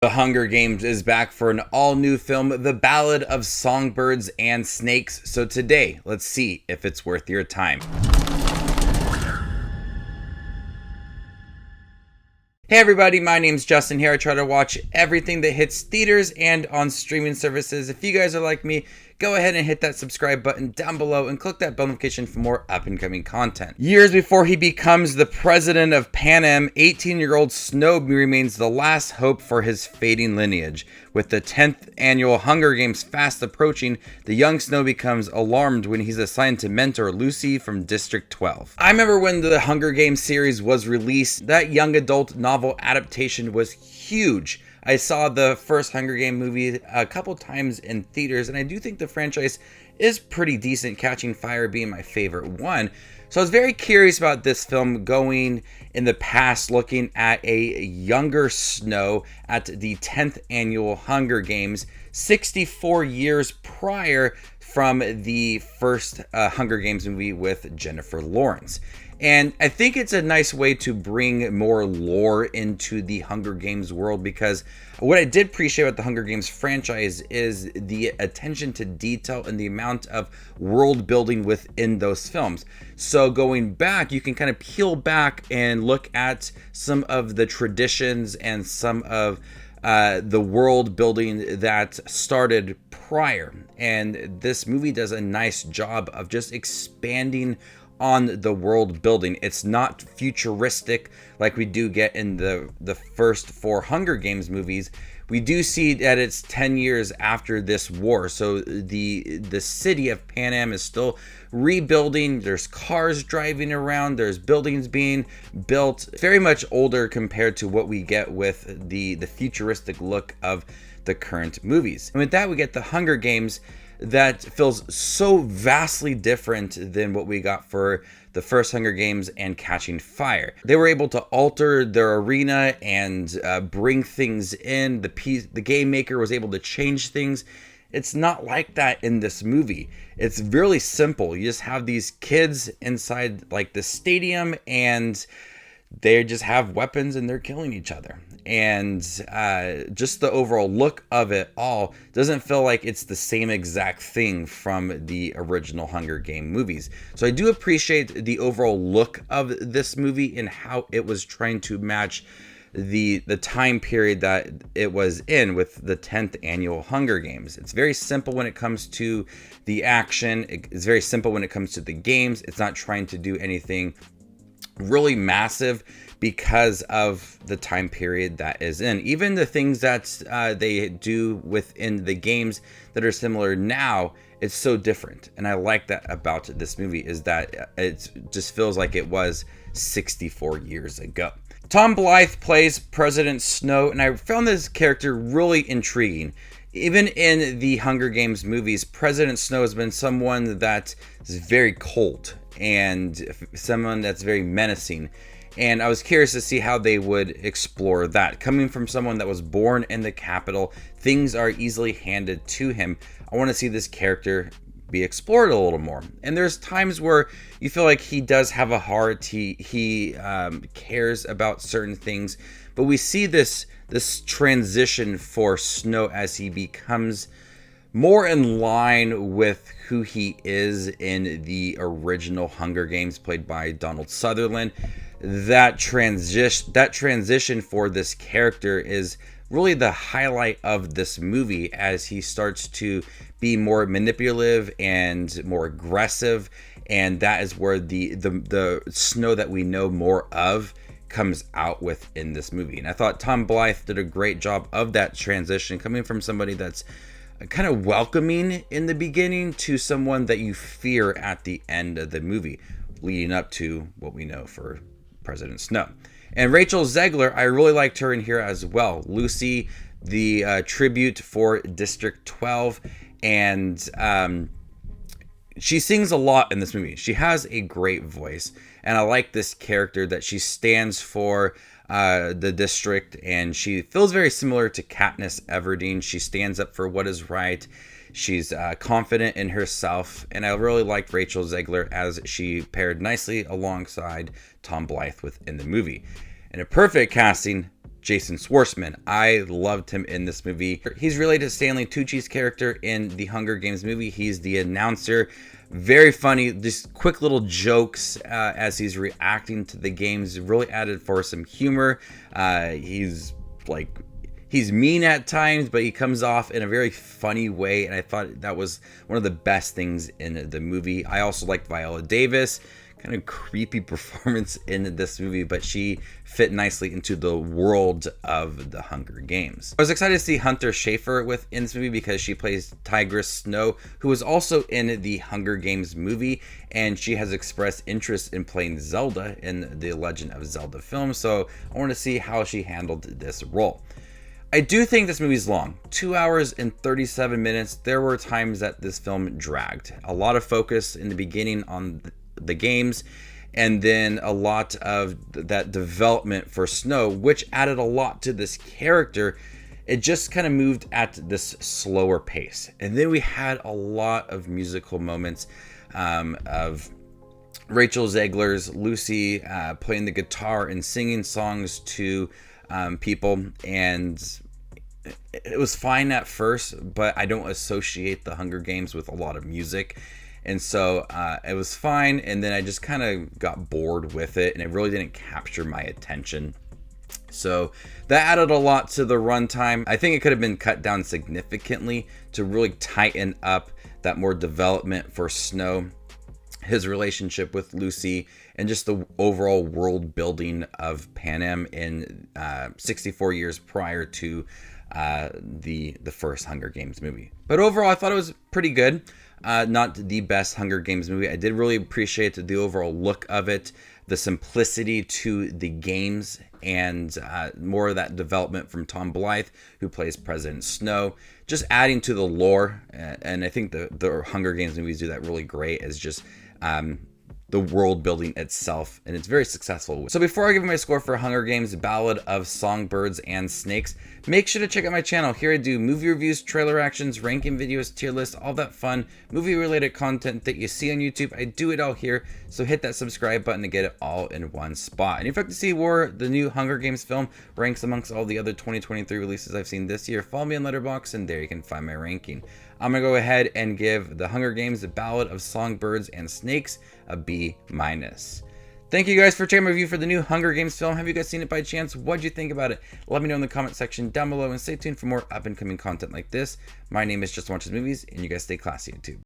The Hunger Games is back for an all-new film, The Ballad of Songbirds and Snakes. So today, let's see if it's worth your time. Hey everybody, my name's Justin here. I try to watch everything that hits theaters and on streaming services. If you guys are like me, go ahead and hit that subscribe button down below and click that bell notification for more up-and-coming content. Years before he becomes the president of Panem, 18-year-old Snow remains the last hope for his fading lineage. With the 10th annual Hunger Games fast approaching, the young Snow becomes alarmed when he's assigned to mentor Lucy from District 12. I remember when the Hunger Games series was released, that young adult novel adaptation was huge. I saw the first Hunger Game movie a couple times in theaters, and I do think the franchise is pretty decent, catching fire being my favorite one. So I was very curious about this film going in the past, looking at a younger Snow at the 10th annual Hunger Games, 64 years prior from the first Hunger Games movie with Jennifer Lawrence. And I think it's a nice way to bring more lore into the Hunger Games world, because what I did appreciate about the Hunger Games franchise is the attention to detail and the amount of world building within those films. So going back, you can kind of peel back and look at some of the traditions and some of the world building that started prior. And this movie does a nice job of just expanding on the world building. It's not futuristic like we do get in the first four Hunger Games movies. We do see that it's 10 years after this war, so the city of Panem is still rebuilding. There's cars driving around, there's buildings being built, very much older compared to what we get with the futuristic look of the current movies. And with that, we get the Hunger Games that feels so vastly different than what we got for the first Hunger Games and Catching Fire. They were able to alter their arena and bring things in. The game maker was able to change things. It's not like that in this movie. It's really simple. You just have these kids inside like the stadium, and they just have weapons and they're killing each other. And just the overall look of it all doesn't feel like it's the same exact thing from the original Hunger Game movies. So I do appreciate the overall look of this movie and how it was trying to match the time period that it was in with the 10th annual Hunger Games. It's very simple when it comes to the action. It's very simple when it comes to the games. It's not trying to do anything really massive because of the time period that is in. Even the things that they do within the games that are similar now, it's so different. And I like that about this movie, is that it just feels like it was 64 years ago. Tom Blythe plays President Snow, and I found this character really intriguing. Even in the Hunger Games movies, President Snow has been someone that is very cold and someone that's very menacing. And I was curious to see how they would explore that. Coming from someone that was born in the capital, things are easily handed to him. I want to see this character be explored a little more. And there's times where you feel like he does have a heart. He cares about certain things. But we see this transition for Snow as he becomes more in line with who he is in the original Hunger Games, played by Donald Sutherland. That transition for this character is really the highlight of this movie, as he starts to be more manipulative and more aggressive, and that is where the Snow that we know more of comes out within this movie. And I thought Tom Blythe did a great job of that transition, coming from somebody that's kind of welcoming in the beginning to someone that you fear at the end of the movie, leading up to what we know for President Snow. And Rachel Zegler, I really liked her in here as well. Lucy, the tribute for District 12, and she sings a lot in this movie. She has a great voice, and I like this character that she stands for the district, and she feels very similar to Katniss Everdeen. She stands up for what is right. She's confident in herself, and I really liked Rachel Zegler as she paired nicely alongside Tom Blythe within the movie. And a perfect casting, Jason Schwartzman. I loved him in this movie. He's related to Stanley Tucci's character in the Hunger Games movie. He's the announcer. Very funny, just quick little jokes as he's reacting to the games. Really added for some humor. He's mean at times, but he comes off in a very funny way, and I thought that was one of the best things in the movie. I also liked Viola Davis. Kind of creepy performance in this movie, but she fit nicely into the world of the Hunger Games. I was excited to see Hunter Schafer in this movie because she plays Tigress Snow, who was also in the Hunger Games movie, and she has expressed interest in playing Zelda in the Legend of Zelda film, so I want to see how she handled this role. I do think this movie's long, 2 hours and 37 minutes. There were times that this film dragged. A lot of focus in the beginning on the games, and then a lot of that development for Snow, which added a lot to this character. It just kind of moved at this slower pace. And then we had a lot of musical moments of Rachel Zegler's Lucy playing the guitar and singing songs to people, and it was fine at first, but I don't associate the Hunger Games with a lot of music. And so it was fine, and then I just kind of got bored with it, and it really didn't capture my attention. So that added a lot to the runtime. I think it could have been cut down significantly to really tighten up that more development for Snow, his relationship with Lucy, and just the overall world building of Panem in 64 years prior to the first Hunger Games movie. But overall, I thought it was pretty good. Not the best Hunger Games movie. I did really appreciate the overall look of it, the simplicity to the games, and more of that development from Tom Blythe, who plays President Snow, just adding to the lore. And I think the Hunger Games movies do that really great, as just the world building itself, and it's very successful. So before I give my score for Hunger Games Ballad of Songbirds and Snakes, make sure to check out my channel. Here I do movie reviews, trailer reactions, ranking videos, tier lists, all that fun movie related content that you see on YouTube. I do it all here, so hit that subscribe button to get it all in one spot. And if you'd like to see where the new Hunger Games film ranks amongst all the other 2023 releases I've seen this year, follow me on Letterboxd, and there you can find my ranking. I'm going to go ahead and give the Hunger Games, The Ballad of Songbirds and Snakes, a B-. Thank you guys for checking my review for the new Hunger Games film. Have you guys seen it by chance? What'd you think about it? Let me know in the comment section down below, and stay tuned for more up and coming content like this. My name is Just Watches Movies, and you guys stay classy, YouTube.